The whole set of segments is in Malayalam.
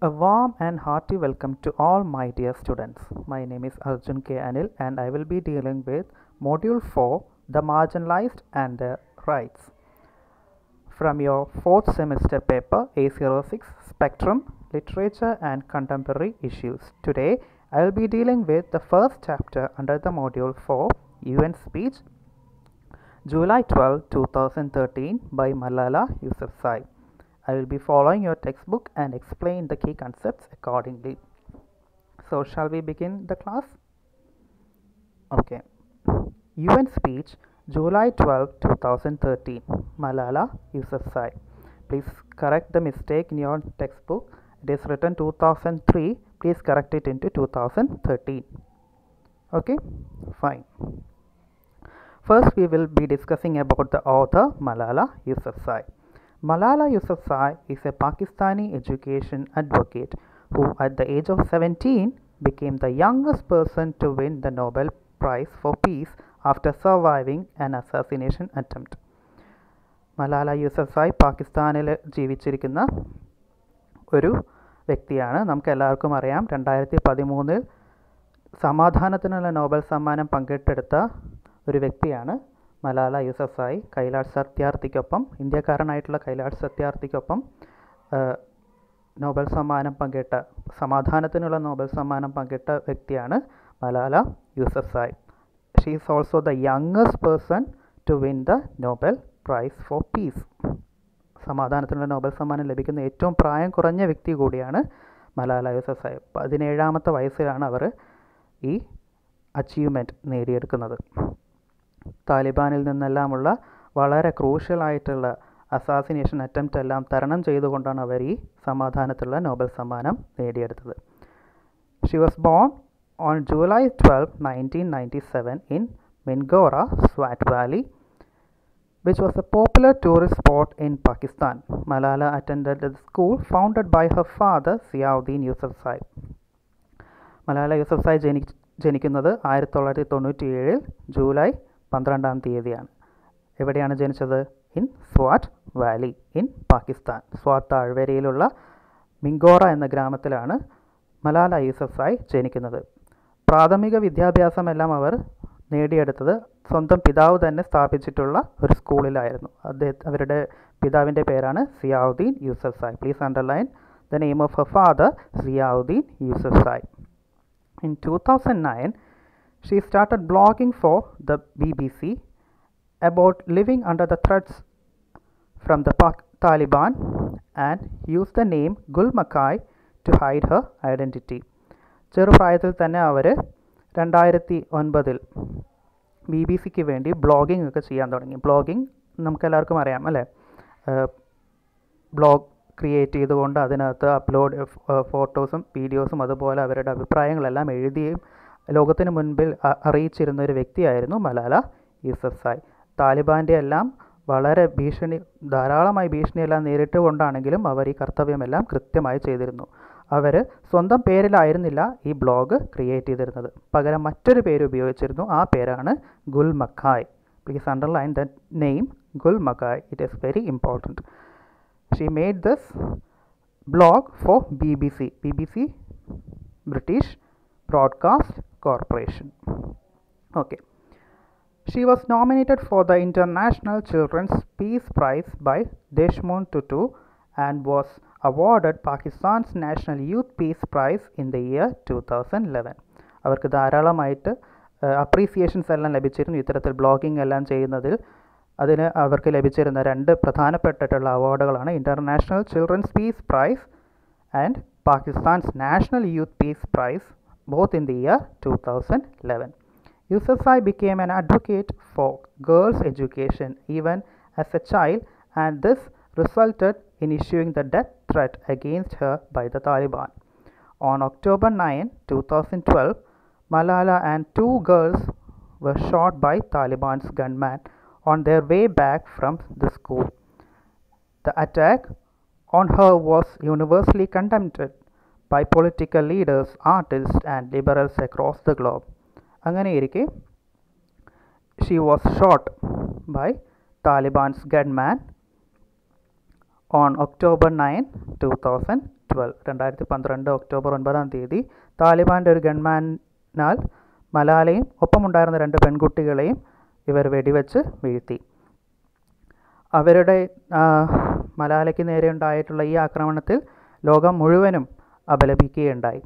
A warm and hearty welcome to all my dear students. My name is Arjun K. Anil and I will be dealing with Module 4, The Marginalized and Their Rights. From your 4th semester paper A06 Spectrum, Literature and Contemporary Issues. Today I will be dealing with the first chapter under the Module 4, UN Speech, July 12, 2013 by Malala Yousafzai. I will be following your textbook and explain the key concepts accordingly. So, shall we begin the class? Okay. UN Speech, July 12, 2013. Malala Yousafzai. Please correct the mistake in your textbook. It is written 2003. Please correct it into 2013. Okay, fine. First, we will be discussing about the author Malala Yousafzai. Malala Yousafzai is a Pakistani education advocate who at the age of 17 became the youngest person to win the Nobel Prize for Peace after surviving an assassination attempt. Malala Yousafzai പാകിസ്ഥാനിൽ ജീവിച്ചിരിക്കുന്ന ഒരു വ്യക്തിയാണ്. നമുക്ക് എല്ലാവർക്കും അറിയാം 2013 സമാധാനത്തിനുള്ള നോബൽ സമ്മാനം പങ്കിട്ടെടുത്ത ഒരു വ്യക്തിയാണ് മലാല യൂസഫ്സായി. കൈലാഷ് സത്യാർത്ഥിക്കൊപ്പം, ഇന്ത്യക്കാരനായിട്ടുള്ള കൈലാഷ് സത്യാർത്ഥിക്കൊപ്പം നോബൽ സമ്മാനം പങ്കിട്ട, സമാധാനത്തിനുള്ള നോബൽ സമ്മാനം പങ്കിട്ട വ്യക്തിയാണ് Malala Yousafzai. She is also the youngest person to win the Nobel prize for peace. സമാധാനത്തിനുള്ള നോബൽ സമ്മാനം ലഭിക്കുന്ന ഏറ്റവും പ്രായം കുറഞ്ഞ വ്യക്തി കൂടിയാണ് മലാല യൂസഫ്സായി. 17ാമത്തെ വയസ്സിലാണ് അവർ ഈ അച്ചീവ്മെൻറ്റ് നേടിയെടുക്കുന്നത്. താലിബാനിൽ നിന്നെല്ലാമുള്ള വളരെ ക്രൂഷ്യലായിട്ടുള്ള അസാസിനേഷൻ അറ്റംപ്റ്റ് എല്ലാം തരണം ചെയ്തുകൊണ്ടാണ് അവർ ഈ സമാധാനത്തിലുള്ള നോബൽ സമ്മാനം നേടിയെടുത്തത്. She was born on July 12, 1997 in Mingora, Swat Valley, which was a popular tourist spot in Pakistan. Malala attended the school founded by her father, Ziauddin Yousafzai. Malala Yousafzai ജനിക്കുന്നത് 1997 ജൂലൈ 12-ാം തീയതിയാണ്. എവിടെയാണ് ജനിച്ചത്? In Swat valley in Pakistan. Swat താഴ്വരയിലുള്ള മിങ്കോറ എന്ന ഗ്രാമത്തിലാണ് മലാല യൂസഫ്സായി ജനിക്കുന്നത്. പ്രാഥമിക വിദ്യാഭ്യാസമെല്ലാം അവർ നേടിയെടുത്തത് സ്വന്തം പിതാവ് തന്നെ സ്ഥാപിച്ചിട്ടുള്ള ഒരു സ്കൂളിലായിരുന്നു. അവരുടെ പിതാവിൻ്റെ പേരാണ് Ziauddin Yousafzai. Please underline the name of her father, Ziauddin Yousafzai. In 2009, she started blogging for the BBC about living under the threats from the Taliban and used the name Gul Makai to hide her identity. ചെറുപ്രായത്തിൽ തന്നെ അവർ 2009 BBC വേണ്ടി ബ്ലോഗിംഗ് ഒക്കെ ചെയ്യാൻ തുടങ്ങി. ബ്ലോഗിംഗ് നമുക്കെല്ലാവർക്കും അറിയാം അല്ലേ? ബ്ലോഗ് ക്രിയേറ്റ് ചെയ്തുകൊണ്ട് അതിനകത്ത് അപ്ലോഡ് ഫോട്ടോസും വീഡിയോസും അതുപോലെ അവരുടെ അഭിപ്രായങ്ങളെല്ലാം എഴുതിയും ലോകത്തിന് മുൻപിൽ അറിയിച്ചിരുന്ന ഒരു വ്യക്തിയായിരുന്നു മലാല യൂസഫ്സായി. താലിബാൻ്റെ എല്ലാം വളരെ ധാരാളമായി ഭീഷണിയെല്ലാം നേരിട്ടുകൊണ്ടാണെങ്കിലും അവർ ഈ കർത്തവ്യമെല്ലാം കൃത്യമായി ചെയ്തിരുന്നു. അവർ സ്വന്തം പേരിലായിരുന്നില്ല ഈ ബ്ലോഗ് ക്രിയേറ്റ് ചെയ്തിരുന്നത്, പകരം മറ്റൊരു പേര് ഉപയോഗിച്ചിരുന്നു. ആ പേരാണ് Gul മക്കായ്. Please underline the name Gul മക്കായ്. It is very important. She made this blog for BBC, British Broadcast Corporation. Okay. She was nominated for the International Children's Peace Prize by Deshmukh Tutu and was awarded Pakistan's National Youth Peace Prize in the year 2011. അവർക്ക് ധാരാളമായിട്ട് അപ്രീസിയേഷൻസ് എല്ലാം ലഭിച്ചിരുന്നു ഇത്തരത്തിൽ ബ്ലോഗിംഗ് എല്ലാം ചെയ്യുന്നതിൽ. അതിന് അവർക്ക് ലഭിച്ചിരുന്ന 2 പ്രധാനപ്പെട്ടിട്ടുള്ള അവാർഡുകളാണ് international children's peace prize and Pakistan's national youth peace prize, both in the year 2011. Yousafzai became an advocate for girls' education even as a child, and this resulted in issuing the death threat against her by the Taliban. On October 9, 2012, Malala and 2 girls were shot by Taliban's gunmen on their way back from the school. The attack on her was universally condemned by political leaders, artists and liberals across the globe. അങ്ങനെയിരിക്കെ she was shot by Taliban's gunman on October 9, 2012. 2012 October 9 താലിബാൻ്റെ ഒരു ഗൺമാനാൽ മലാലയും ഒപ്പമുണ്ടായിരുന്ന 2 പെൺകുട്ടികളെയും ഇവർ വെടിവെച്ച് വീഴ്ത്തി. അവരുടെ മലാലയ്ക്ക് നേരെ ഉണ്ടായിട്ടുള്ള ഈ ആക്രമണത്തിൽ ലോകം മുഴുവനും അപലപിക്കുകയുണ്ടായി.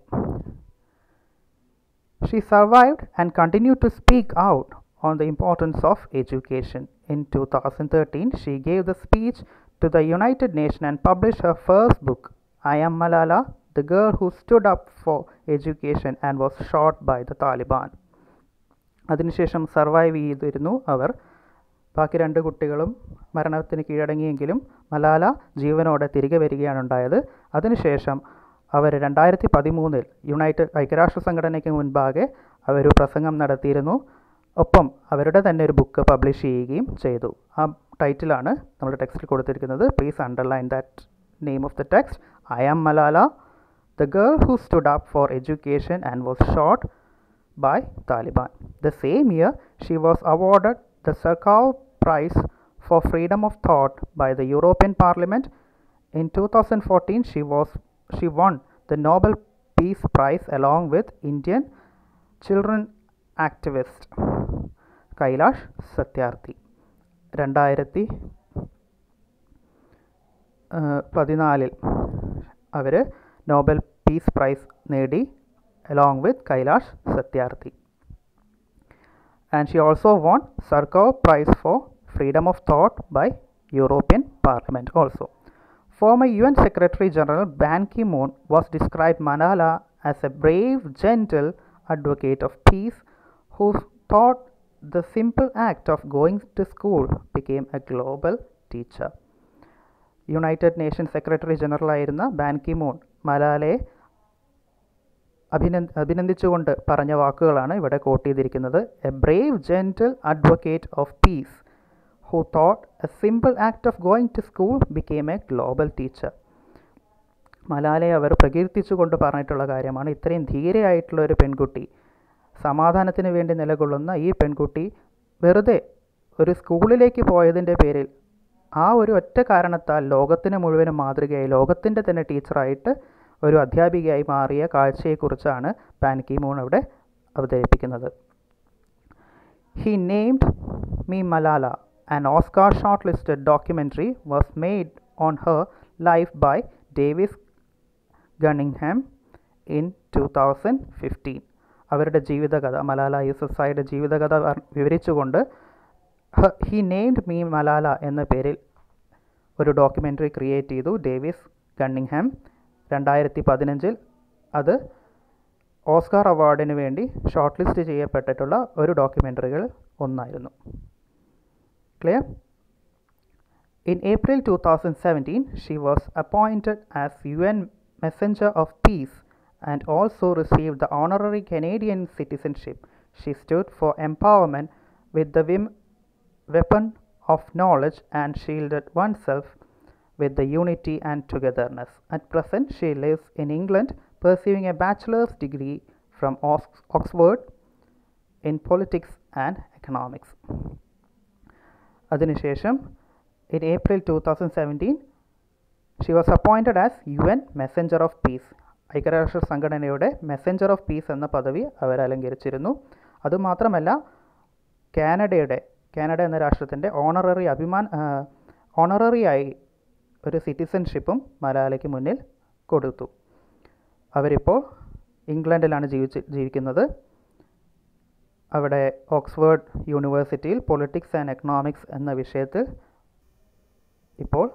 She survived and continued to speak out on the importance of education. In 2013, she gave the speech to the United Nations and published her first book, I Am Malala, the girl who stood up for education and was shot by the Taliban. അതിനുശേഷം സർവൈവ് ചെയ്തിരുന്നു അവർ. ബാക്കി 2 കുട്ടികളും മരണത്തിന് കീഴടങ്ങിയെങ്കിലും മലാല ജീവനോടെ തിരികെ വരികയാണ് ഉണ്ടായത്. അതിനുശേഷം അവർ 2013 ഐക്യരാഷ്ട്ര സംഘടനയ്ക്ക് മുൻപാകെ അവർ പ്രസംഗം നടത്തിയിരുന്നു. ഒപ്പം അവരുടെ തന്നെ ഒരു ബുക്ക് പബ്ലിഷ് ചെയ്യുകയും ചെയ്തു. ആ ടൈറ്റിലാണ് നമ്മുടെ ടെക്സ്റ്റിൽ കൊടുത്തിരിക്കുന്നത്. Please underline that name of the text. I am Malala, the girl who stood up for education and was shot by Taliban. The same year, she was awarded the Sakharov Prize for Freedom of Thought by the European Parliament. In 2014, she won the Nobel Peace Prize along with Indian children activist Kailash Satyarthi. 2014 our Nobel peace prize നേടി along with Kailash Satyarthi. And she also won Sakharov Prize for Freedom of Thought by European Parliament also. Former UN Secretary General Ban Ki-moon was described Malala as a brave, gentle advocate of peace who thought the simple act of going to school became a global teacher. United Nations Secretary General ആയിരുന്ന ബാൻ കി മൂൺ മലാലയെ അഭിനന്ദിച്ചുകൊണ്ട് പറഞ്ഞ വാക്കുകളാണ് ഇവിടെ കോട്ട് ചെയ്തിരിക്കുന്നത്. A brave gentle advocate of peace who thought a simple act of going to school became a global teacher. മലാലയെ അവർ പ്രകീർത്തിച്ചുകൊണ്ട് പറഞ്ഞിട്ടുള്ള കാര്യമാണ്. ഇത്രയും ധീരയായിട്ടുള്ള ഒരു പെൺകുട്ടി, സമാധാനത്തിന് വേണ്ടി നിലകൊള്ളുന്ന ഈ പെൺകുട്ടി വെറുതെ ഒരു സ്കൂളിലേക്ക് പോയതിൻ്റെ പേരിൽ ആ ഒരു ഒറ്റ കാരണത്താൽ ലോകത്തിന് മുഴുവനും മാതൃകയായി, ലോകത്തിൻ്റെ തന്നെ ടീച്ചറായിട്ട് ഒരു അധ്യാപികയായി മാറിയ കാഴ്ചയെക്കുറിച്ചാണ് ബാൻ കി മൂൺ അവിടെ അവതരിപ്പിക്കുന്നത്. He named me Malala. An Oscar shortlisted documentary was made on her life by Davis Cunningham in 2015. അവരുടെ ജീവിതകഥ, മലാല യൂസഫ്സായിയുടെ ജീവിതകഥ വിവരിച്ചുകൊണ്ട് ഹി നെയ്മഡ് മീ മലാല എന്ന പേരിൽ ഒരു ഡോക്യുമെൻ്ററി ക്രിയേറ്റ് ചെയ്തു ഡേവിസ് കണ്ണിങ്ഹാം. 2015 അത് ഓസ്കാർ അവാർഡിന് വേണ്ടി ഷോർട്ട് ലിസ്റ്റ് ചെയ്യപ്പെട്ടിട്ടുള്ള ഒരു ഡോക്യുമെൻ്ററികൾ ഒന്നായിരുന്നു. Clear? In April 2017, she was appointed as UN Messenger of Peace and also received the honorary Canadian citizenship. She stood for empowerment with the weapon of knowledge and shielded oneself with the unity and togetherness. At present, she lives in England, pursuing a bachelor's degree from Oxford in politics and economics. അതിനുശേഷം in April 2017, she was appointed as UN Messenger of Peace. ഐക്യരാഷ്ട്ര സംഘടനയുടെ മെസ്സഞ്ചർ ഓഫ് പീസ് എന്ന പദവി അവർ അലങ്കരിച്ചിരുന്നു. അതുമാത്രമല്ല, കാനഡ എന്ന രാഷ്ട്രത്തിൻ്റെ ഓണററിയായി ഒരു സിറ്റിസൺഷിപ്പും മലാലയ്ക്ക് മുന്നിൽ കൊടുത്തു. അവരിപ്പോൾ ഇംഗ്ലണ്ടിലാണ് ജീവിക്കുന്നത്. അവിടെ ഓക്സ്ഫോർഡ് യൂണിവേഴ്സിറ്റിയിൽ പൊളിറ്റിക്സ് ആൻഡ് എക്കണോമിക്സ് എന്ന വിഷയത്തിൽ ഇപ്പോൾ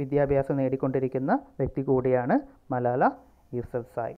വിദ്യാഭ്യാസം നേടിക്കൊണ്ടിരിക്കുന്ന വ്യക്തി കൂടിയാണ് മലാല യൂസഫ്സായി.